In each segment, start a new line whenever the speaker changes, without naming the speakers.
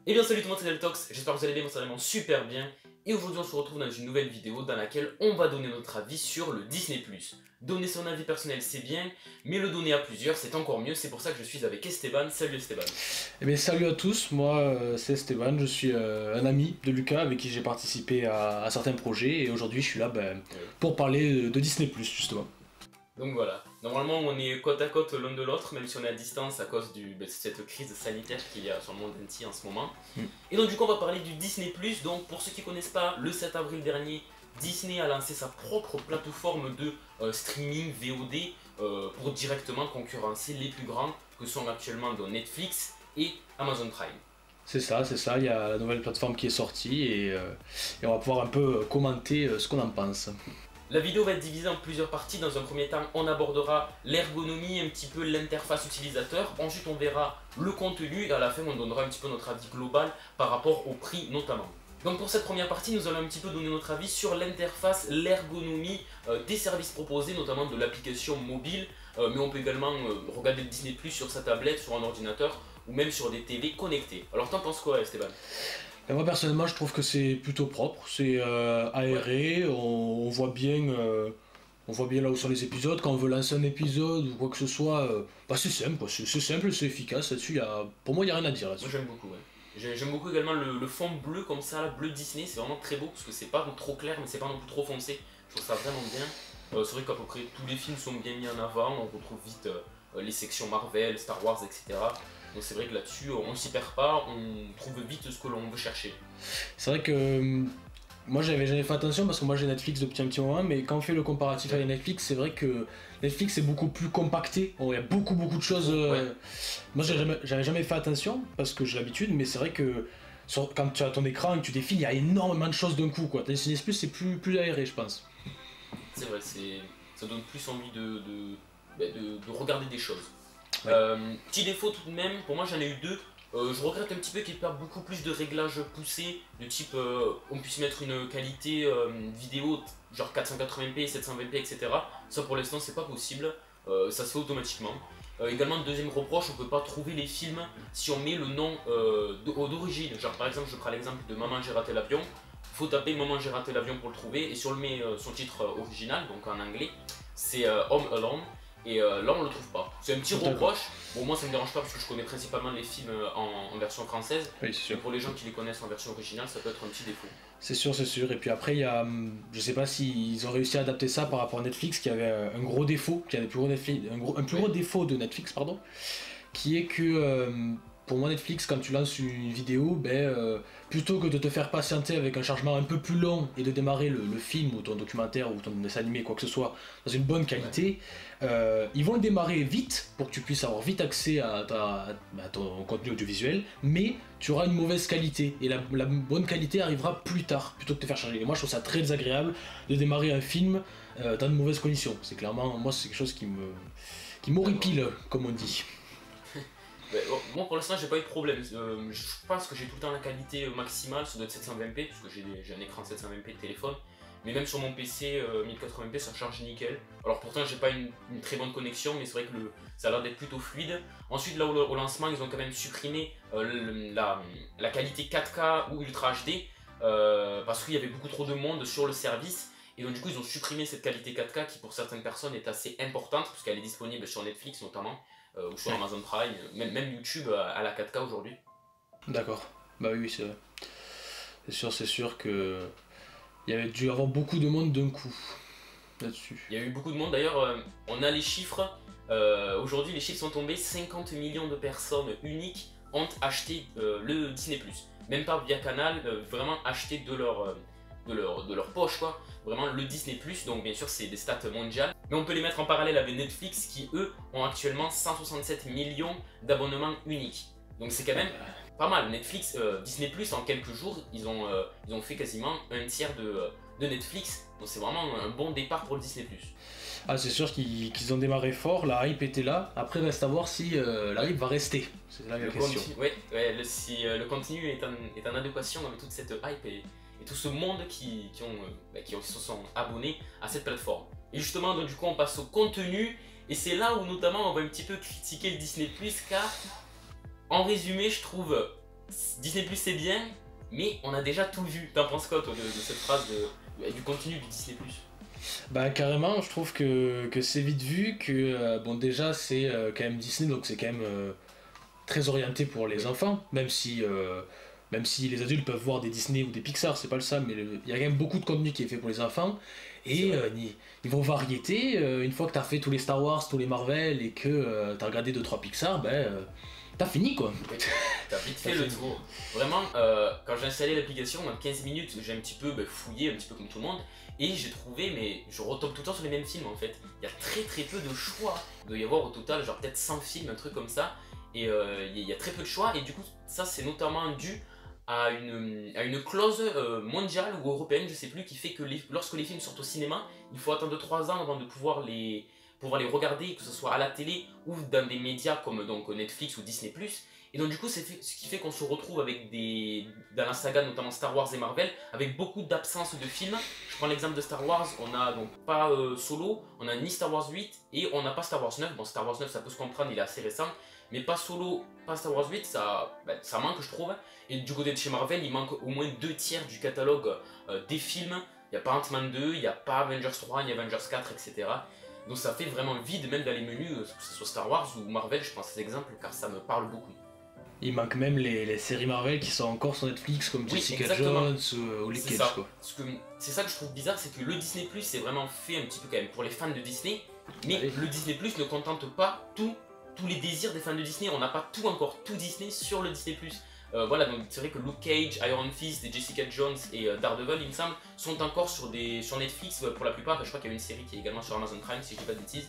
Et bien salut tout le monde, c'est Deltox, j'espère que vous allez bien, moi ça va vraiment super bien. Et aujourd'hui on se retrouve dans une nouvelle vidéo dans laquelle on va donner notre avis sur le Disney+. Donner son avis personnel c'est bien, mais le donner à plusieurs c'est encore mieux, c'est pour ça que je suis avec Esteban. Salut Esteban.
Eh bien, salut à tous, moi c'est Esteban, je suis un ami de Lucas avec qui j'ai participé à certains projets et aujourd'hui je suis là pour parler de Disney+, justement.
Donc voilà, normalement on est côte à côte l'un de l'autre, même si on est à distance à cause de cette crise sanitaire qu'il y a sur le monde entier en ce moment. Et donc du coup on va parler du Disney+, donc pour ceux qui ne connaissent pas, le 7 avril dernier, Disney a lancé sa propre plateforme de streaming VOD pour directement concurrencer les plus grands que sont actuellement donc Netflix et Amazon Prime.
C'est ça, il y a la nouvelle plateforme qui est sortie et on va pouvoir un peu commenter ce qu'on en pense.
La vidéo va être divisée en plusieurs parties. Dans un premier temps, on abordera l'ergonomie, un petit peu l'interface utilisateur. Ensuite, on verra le contenu et à la fin, on donnera un petit peu notre avis global par rapport au prix notamment. Donc pour cette première partie, nous allons un petit peu donner notre avis sur l'interface, l'ergonomie des services proposés, notamment de l'application mobile. Mais on peut également regarder le Disney+ sur sa tablette, sur un ordinateur ou même sur des TV connectées. Alors t'en penses quoi, Esteban ?
Et moi personnellement je trouve que c'est plutôt propre, c'est aéré, on voit bien là où sont les épisodes, quand on veut lancer un épisode ou quoi que ce soit, c'est simple, quoi. C'est simple, c'est efficace, là-dessus, pour moi il n'y a rien à dire là-dessus.
Moi j'aime beaucoup, ouais. J'aime beaucoup également le fond bleu comme ça, là, bleu Disney, c'est vraiment très beau parce que c'est pas trop clair mais c'est pas non plus trop foncé, je trouve ça vraiment bien. C'est vrai qu'à peu près tous les films sont bien mis en avant, on retrouve vite les sections Marvel, Star Wars, etc. Donc c'est vrai que là-dessus on s'y perd pas, on trouve vite ce que l'on veut chercher.
C'est vrai que moi j'avais jamais fait attention parce que moi j'ai Netflix depuis un petit moment, mais quand on fait le comparatif avec Netflix, c'est vrai que Netflix est beaucoup plus compacté, il y a beaucoup de choses. Moi j'avais jamais fait attention parce que j'ai l'habitude, mais c'est vrai que quand tu as ton écran et que tu défiles, il y a énormément de choses d'un coup, quoi. Disney+, c'est plus aéré, je pense.
C'est vrai, ça donne plus envie de regarder des choses.
Ouais.
Petit défaut tout de même, pour moi j'en ai eu deux. Je regrette un petit peu qu'il perde beaucoup plus de réglages poussés, de type on puisse mettre une qualité vidéo genre 480p, 720p, etc. Ça pour l'instant c'est pas possible, ça se fait automatiquement. Également deuxième reproche, on peut pas trouver les films si on met le nom d'origine. Genre par exemple je prends l'exemple de Maman j'ai raté l'avion, faut taper Maman j'ai raté l'avion pour le trouver et si on le met son titre original, donc en anglais, c'est Home Alone. Et là on le trouve pas. C'est un petit reproche. Bon moi ça me dérange pas parce que je connais principalement les films en version française.
Oui, c'est sûr.
Et pour les gens qui les connaissent en version originale ça peut être un petit défaut.
C'est sûr. Et puis après il y a, je sais pas s'ils ont réussi à adapter ça par rapport à Netflix qui avait un gros défaut, qui a un plus gros défaut de Netflix pardon, qui est que pour moi Netflix quand tu lances une vidéo, plutôt que de te faire patienter avec un chargement un peu plus long et de démarrer le film ou ton documentaire ou ton dessin animé quoi que ce soit dans une bonne qualité, ils vont le démarrer vite pour que tu puisses avoir vite accès à ton contenu audiovisuel, mais tu auras une mauvaise qualité et la bonne qualité arrivera plus tard plutôt que de te faire charger. Et moi je trouve ça très désagréable de démarrer un film dans de mauvaises conditions. C'est clairement, moi c'est quelque chose qui m'horripile comme on dit.
Moi pour l'instant j'ai pas eu de problème, je pense que j'ai tout le temps la qualité maximale, ça doit être 720p parce que j'ai un écran 720p de téléphone, mais même sur mon PC 1080p ça charge nickel. Alors pourtant j'ai pas une très bonne connexion mais c'est vrai que ça a l'air d'être plutôt fluide. Ensuite là au lancement ils ont quand même supprimé la qualité 4K ou Ultra HD parce qu'il y avait beaucoup trop de monde sur le service. Et donc du coup ils ont supprimé cette qualité 4K qui pour certaines personnes est assez importante parce qu'elle est disponible sur Netflix notamment. Ou sur Amazon Prime, même YouTube à la 4K aujourd'hui.
D'accord, bah oui c'est vrai. C'est sûr que il y avait dû avoir beaucoup de monde d'un coup là-dessus.
Il y a eu beaucoup de monde d'ailleurs, on a les chiffres, aujourd'hui les chiffres sont tombés, 50 millions de personnes uniques ont acheté le Disney+. Même pas via Canal, vraiment acheté de leur poche quoi, vraiment le Disney+, donc bien sûr c'est des stats mondiales, mais on peut les mettre en parallèle avec Netflix qui eux ont actuellement 167 millions d'abonnements uniques, donc c'est quand même pas mal. Netflix, Disney+, en quelques jours, ils ont fait quasiment un tiers de Netflix, donc c'est vraiment un bon départ pour le Disney+.
Ah c'est sûr qu'ils ont démarré fort, la hype était là, après reste à voir si la hype va rester, c'est là la question.
Si le contenu est en adéquation avec toute cette hype et tout ce monde qui se sont abonnés à cette plateforme. Et justement, donc, du coup, on passe au contenu, et c'est là où notamment on va un petit peu critiquer le Disney+, car en résumé, je trouve Disney Plus c'est bien, mais on a déjà tout vu. T'en penses quoi toi de cette phrase du contenu du Disney Plus?
Bah carrément, je trouve que c'est vite vu, que bon déjà c'est quand même Disney, donc c'est quand même très orienté pour les
Oui,
enfants, même si les adultes peuvent voir des Disney ou des Pixar, c'est pas le ça, mais il y a quand même beaucoup de contenu qui est fait pour les enfants,
c'est
et
vrai.
niveau variété, une fois que t'as fait tous les Star Wars, tous les Marvel, et que t'as regardé deux trois Pixar, ben t'as fini quoi.
Oui, t'as vite
T'as
fait le
fini.
tour. Vraiment, quand j'ai installé l'application, en 15 minutes, j'ai un petit peu fouillé, un petit peu comme tout le monde, et j'ai trouvé, mais je retombe tout le temps sur les mêmes films en fait. Il y a très peu de choix. Il doit y avoir au total, genre peut-être 100 films, un truc comme ça, et il y a très peu de choix, et du coup, ça c'est notamment dû à une clause mondiale ou européenne, je sais plus, qui fait que lorsque les films sortent au cinéma, il faut attendre 3 ans avant de pouvoir les regarder, que ce soit à la télé ou dans des médias comme donc Netflix ou Disney+. Et donc du coup, ce qui fait qu'on se retrouve avec dans la saga, notamment Star Wars et Marvel, avec beaucoup d'absence de films. Je prends l'exemple de Star Wars, on a donc pas Solo, on a ni Star Wars 8 et on n'a pas Star Wars 9. Bon, Star Wars 9, ça peut se comprendre, il est assez récent, mais pas Solo, pas Star Wars 8, ça manque, je trouve. Et du côté de chez Marvel, il manque au moins 2 tiers du catalogue des films. Il n'y a pas Ant-Man 2, il n'y a pas Avengers 3, ni Avengers 4, etc. Donc ça fait vraiment vide, même dans les menus, que ce soit Star Wars ou Marvel, je pense à ces exemples car ça me parle beaucoup.
Il manque même les séries Marvel qui sont encore sur Netflix, comme
Oui,
Jessica
exactement.
Jones ou Luke
C'est
Cage
ça.
quoi.
C'est ça que je trouve bizarre, c'est que le Disney Plus c'est vraiment fait un petit peu quand même pour les fans de Disney,
Bah
mais
oui.
le Disney Plus ne contente pas tous les désirs des fans de Disney. On n'a pas tout encore, tout Disney sur le Disney Plus. Voilà, donc c'est vrai que Luke Cage, Iron Fist, et Jessica Jones et Daredevil, il me semble, sont encore sur Netflix pour la plupart. Je crois qu'il y a une série qui est également sur Amazon Prime, si je dis pas de bêtises.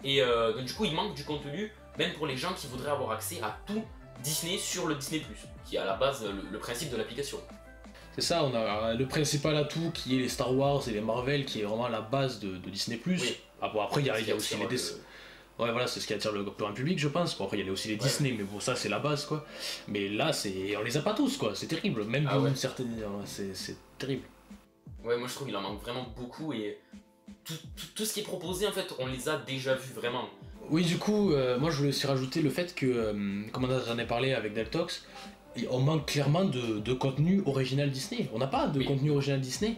Et donc du coup, il manque du contenu, même pour les gens qui voudraient avoir accès à tout Disney sur le Disney+, qui est à la base le principe de l'application.
C'est ça, on a le principal atout qui est les Star Wars et les Marvel qui est vraiment la base de Disney+.
Oui,
Ah bon, après
ce
il
qui
y a aussi
attire
les dessins. Ouais voilà, c'est ce qui attire le grand public je pense. Bon, après il y a aussi les
Ouais,
Disney, mais bon ça c'est la base quoi. Mais là on les a pas tous quoi, c'est terrible. Même
ah ouais.
d'une certaine... c'est terrible.
Ouais, moi je trouve qu'il en manque vraiment beaucoup et tout ce qui est proposé en fait, on les a déjà vus vraiment.
Oui du coup, moi je voulais aussi rajouter le fait que, comme j'en ai parlé avec Deltox, on manque clairement de contenu original Disney. On n'a pas de
Oui,
contenu original Disney.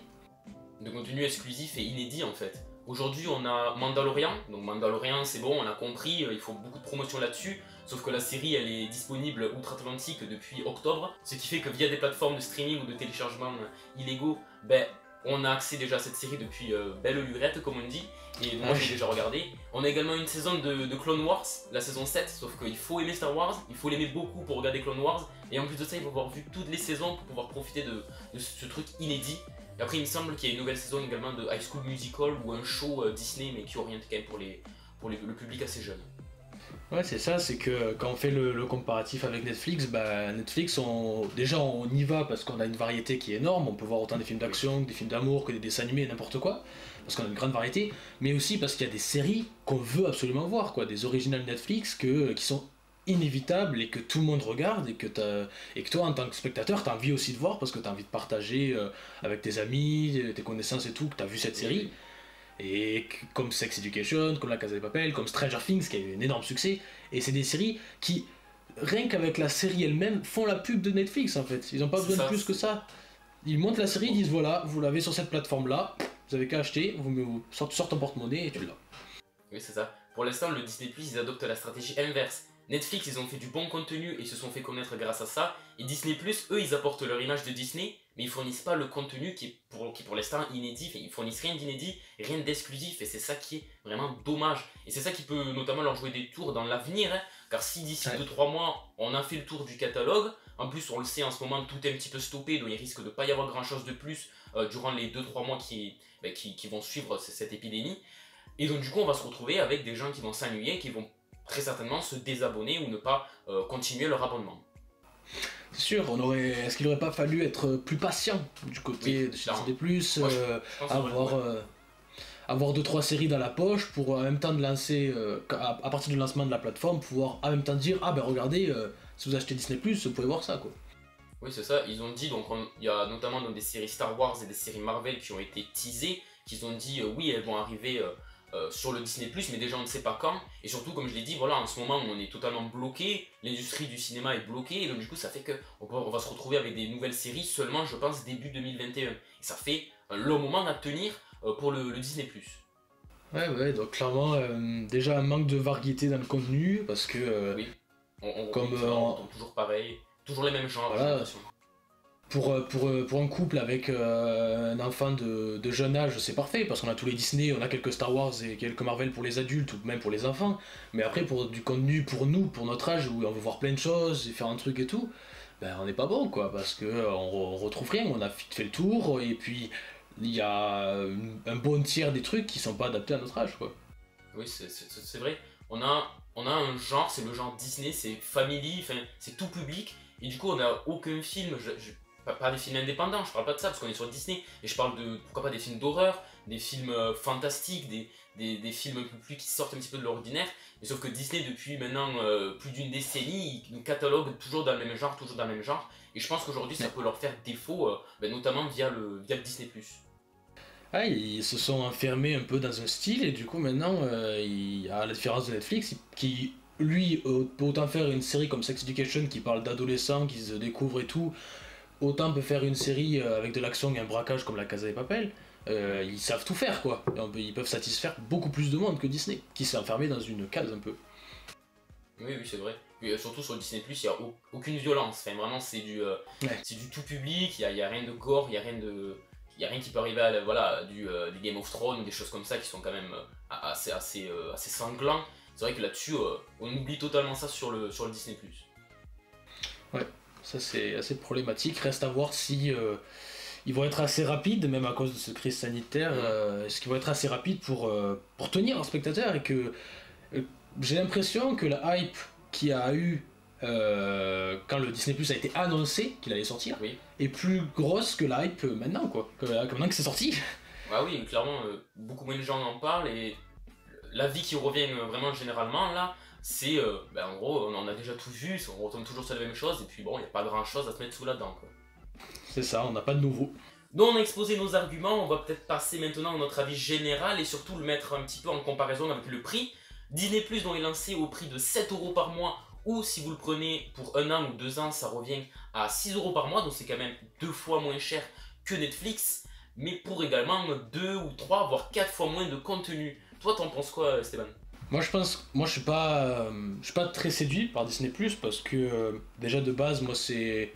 de contenu exclusif et inédit en fait. Aujourd'hui on a Mandalorian, donc Mandalorian c'est bon, on a compris, il faut beaucoup de promotion là-dessus, sauf que la série elle est disponible outre-Atlantique depuis octobre, ce qui fait que via des plateformes de streaming ou de téléchargement illégaux, ben, on a accès déjà à cette série depuis belle lurette comme on dit, et moi j'ai déjà regardé. On a également une saison de Clone Wars, la saison 7, sauf qu'il faut aimer Star Wars, il faut l'aimer beaucoup pour regarder Clone Wars, et en plus de ça il faut avoir vu toutes les saisons pour pouvoir profiter de ce truc inédit. Et après, il me semble qu'il y a une nouvelle saison également de High School Musical ou un show Disney, mais qui est orienté quand même le public assez jeune.
Ouais, c'est ça, c'est que quand on fait le comparatif avec Netflix, bah Netflix, déjà on y va parce qu'on a une variété qui est énorme, on peut voir autant des films
Oui,
d'action que des films d'amour, que des dessins animés, n'importe quoi, parce qu'on a une grande variété, mais aussi parce qu'il y a des séries qu'on veut absolument voir, quoi, des originales Netflix qui sont inévitables et que tout le monde regarde et que toi en tant que spectateur t'as envie aussi de voir parce que t'as envie de partager avec tes amis, tes connaissances et tout, que t'as vu cette
oui,
série.
oui.
Comme Sex Education, comme La Casa de Papel, comme Stranger Things qui a eu un énorme succès. Et c'est des séries qui, rien qu'avec la série elle-même, font la pub de Netflix en fait. Ils n'ont pas
C'est
besoin de
ça.
plus que ça. Ils montent la série, ils disent voilà, vous l'avez sur cette plateforme là, vous avez qu'à acheter, vous sortez ton porte-monnaie et tu l'as.
Oui, c'est ça. Pour l'instant, le Disney Plus, ils adoptent la stratégie inverse. Netflix, ils ont fait du bon contenu et se sont fait connaître grâce à ça. Et Disney Plus, eux, ils apportent leur image de Disney, mais ils fournissent pas le contenu qui est pour l'instant inédit. Enfin, ils fournissent rien d'inédit, rien d'exclusif, et c'est ça qui est vraiment dommage. Et c'est ça qui peut notamment leur jouer des tours dans l'avenir, hein, car si d'ici
Ouais.
2-3 mois, on a fait le tour du catalogue, en plus on le sait en ce moment, tout est un petit peu stoppé, donc il risque de pas y avoir grand chose de plus durant les 2-3 mois qui vont suivre cette épidémie. Et donc du coup on va se retrouver avec des gens qui vont s'ennuyer, qui vont très certainement se désabonner ou ne pas continuer leur abonnement.
C'est sûr, est-ce qu'il aurait pas fallu être plus patient du côté
Oui,
de chez
clairement.
Disney Plus,
Moi je pense
avoir,
ouais.
avoir 2-3 séries dans la poche pour en même temps de lancer, à partir du lancement de la plateforme, pouvoir en même temps dire ah ben regardez, si vous achetez Disney Plus, vous pouvez voir ça quoi.
Oui, c'est ça, ils ont dit, donc il y a notamment dans des séries Star Wars et des séries Marvel qui ont été teasées, qu'ils ont dit oui, elles vont arriver sur le Disney+, mais déjà on ne sait pas quand, et surtout comme je l'ai dit, voilà, en ce moment on est totalement bloqué, l'industrie du cinéma est bloquée, et donc du coup ça fait qu'on va se retrouver avec des nouvelles séries seulement, je pense, début 2021. Et ça fait un long moment à tenir pour le Disney+.
Ouais, donc clairement, déjà un manque de variété dans le contenu, parce que
Oui,
comme
on entend toujours pareil, toujours les mêmes genres, j'ai
voilà,
l'impression.
pour un couple avec un enfant de jeune âge, c'est parfait, parce qu'on a tous les Disney, on a quelques Star Wars et quelques Marvel pour les adultes, ou même pour les enfants, mais après pour du contenu pour nous, pour notre âge, où on veut voir plein de choses, et faire un truc et tout, ben on n'est pas bon, quoi, parce que on retrouve rien, on a vite fait le tour, et puis il y a un bon tiers des trucs qui sont pas adaptés à notre âge, quoi.
Oui, c'est vrai. On a un genre, c'est le genre Disney, c'est family, enfin, c'est tout public. Et du coup, on n'a aucun film, pas des films indépendants, je parle pas de ça parce qu'on est sur Disney. Et je parle de, pourquoi pas, des films d'horreur, des films fantastiques, des films un peu plus qui sortent un petit peu de l'ordinaire. Mais sauf que Disney, depuis maintenant plus d'une décennie, il nous catalogue toujours dans le même genre, toujours dans le même genre. Et je pense qu'aujourd'hui, ça peut leur faire défaut, notamment via le Disney+.
Ah, ils se sont enfermés un peu dans un style et du coup maintenant, à la différence de Netflix, qui lui peut autant faire une série comme Sex Education qui parle d'adolescents qui se découvrent et tout, autant peut faire une série avec de l'action et un braquage comme La Casa de Papel. Ils savent tout faire quoi. Ils peuvent satisfaire beaucoup plus de monde que Disney, qui s'est enfermé dans une case un peu.
Oui, oui, c'est vrai. Et surtout sur Disney+, il n'y a aucune violence. Enfin, vraiment,
Ouais.
c'est du tout public, il y a rien de gore, il n'y a rien de... Il y a rien qui peut arriver à voilà, des Game of Thrones, des choses comme ça qui sont quand même assez sanglants. C'est vrai que là-dessus, on oublie totalement ça sur le Disney+.
Ouais, ça c'est assez problématique. Reste à voir si ils vont être assez rapides, même à cause de cette crise sanitaire, est-ce qu'ils vont être assez rapides pour tenir leurs spectateurs et que euh, j'ai l'impression que la hype qu'il y a eu quand le Disney Plus a été annoncé qu'il allait sortir
Oui.
est plus grosse que la hype maintenant, quoi. Que maintenant que c'est sorti.
Ah oui, clairement, beaucoup moins de gens en parlent et l'avis qui revient vraiment généralement là, c'est en gros, on en a déjà tout vu, on retombe toujours sur la même chose et puis bon, il n'y a pas grand chose à se mettre sous la dent, quoi.
C'est ça, on n'a pas de nouveau.
Donc on a exposé nos arguments, on va peut-être passer maintenant à notre avis général et surtout le mettre un petit peu en comparaison avec le prix. Disney Plus dont est lancé au prix de 7 € par mois, ou si vous le prenez pour 1 an ou 2 ans, ça revient à 6 € par mois, donc c'est quand même 2 fois moins cher que Netflix, mais pour également 2 ou 3 voire 4 fois moins de contenu. Toi t'en penses quoi, Stéphane?
Moi je suis pas très séduit par Disney Plus parce que déjà de base, moi c'est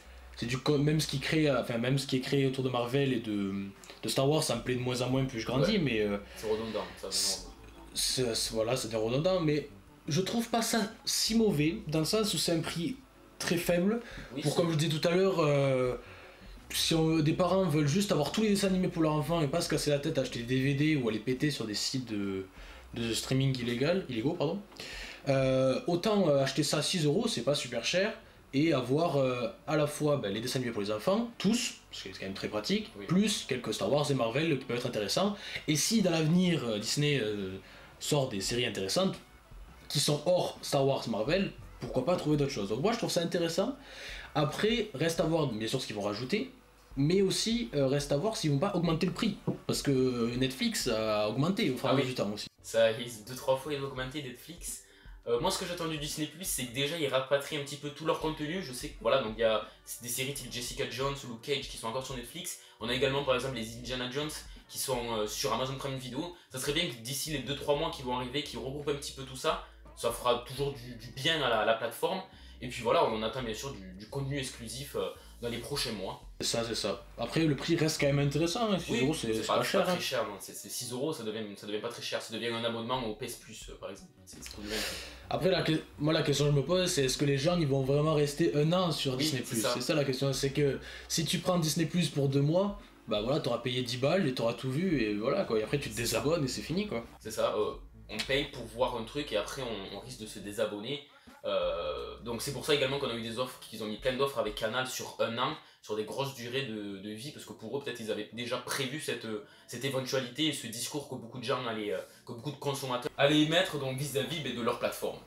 même ce qui crée, enfin même ce qui est créé autour de Marvel et de Star Wars, ça me plaît de moins en moins plus je grandis,
Ouais,
mais
c'est redondant, ça, non.
voilà, c'est des redondants, mais je trouve pas ça si mauvais dans le sens où c'est un prix très faible
Oui,
pour, comme je disais tout à l'heure, si des parents veulent juste avoir tous les dessins animés pour leur enfant et pas se casser la tête à acheter des DVD ou aller péter sur des sites de streaming illégaux, pardon. Autant acheter ça à 6 €, c'est pas super cher, et avoir à la fois les dessins animés pour les enfants, tous, parce que c'est quand même très pratique,
oui.
plus quelques Star Wars et Marvel qui peuvent être intéressants. Et si dans l'avenir Disney sort des séries intéressantes qui sont hors Star Wars Marvel, pourquoi pas trouver d'autres choses. Donc moi je trouve ça intéressant. Après, reste à voir bien sûr ce qu'ils vont rajouter, mais aussi reste à voir s'ils vont pas augmenter le prix, parce que Netflix a augmenté au fur et à mesure du temps aussi.
Ça risque 2-3 fois d'augmenter Netflix. Moi, ce que j'attends du Disney+, c'est que déjà ils rapatrient un petit peu tout leur contenu. Je sais que voilà, donc il y a des séries type Jessica Jones ou Luke Cage qui sont encore sur Netflix. On a également par exemple les Indiana Jones qui sont sur Amazon Prime Video. Ça serait bien que d'ici les 2-3 mois qui vont arriver, qu'ils regroupent un petit peu tout ça. Ça fera toujours du bien à la plateforme. Et puis voilà, on attend bien sûr du contenu exclusif dans les prochains mois.
C'est ça. Après, le prix reste quand même intéressant, hein. 6 € c'est pas cher.
Pas
Hein.
très cher, non. C'est 6 €, ça devient pas très cher. Ça devient un abonnement au PS Plus, par exemple. C'est tout de même.
Après, moi, la question que je me pose, c'est est-ce que les gens ils vont vraiment rester un an sur
Oui,
Disney+.
c'est ça.
C'est ça la question. C'est que si tu prends Disney+, pour 2 mois, bah voilà, t'auras payé 10 balles et t'auras tout vu, et voilà quoi. Et après, tu te désabonnes et c'est fini quoi.
C'est ça, on paye pour voir un truc et après on risque de se désabonner. Donc c'est pour ça également qu'on a eu des offres, qu'ils ont mis plein d'offres avec Canal sur 1 an, sur des grosses durées de vie, parce que pour eux peut-être ils avaient déjà prévu cette éventualité et ce discours que beaucoup de gens que beaucoup de consommateurs allaient émettre donc vis-à-vis de leur plateforme.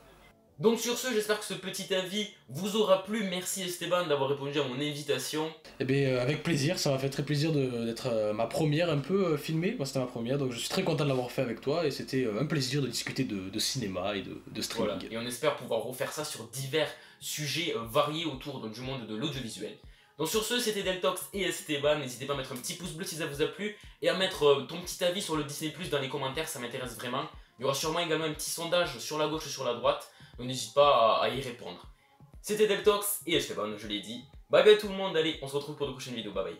Donc sur ce, j'espère que ce petit avis vous aura plu. Merci Esteban d'avoir répondu à mon invitation.
Eh bien, avec plaisir, ça m'a fait très plaisir d'être ma première un peu filmée. Moi, c'était ma première, donc je suis très content de l'avoir fait avec toi et c'était un plaisir de discuter de cinéma et de streaming.
Voilà. Et on espère pouvoir refaire ça sur divers sujets variés autour du monde de l'audiovisuel. Donc sur ce, c'était Deltox et Esteban. N'hésitez pas à mettre un petit pouce bleu si ça vous a plu et à mettre ton petit avis sur le Disney Plus dans les commentaires, ça m'intéresse vraiment. Il y aura sûrement également un petit sondage sur la gauche et sur la droite, donc n'hésite pas à y répondre. C'était Deltox et Esteban, je l'ai dit. Bye bye tout le monde, allez, on se retrouve pour de prochaines vidéos, bye bye.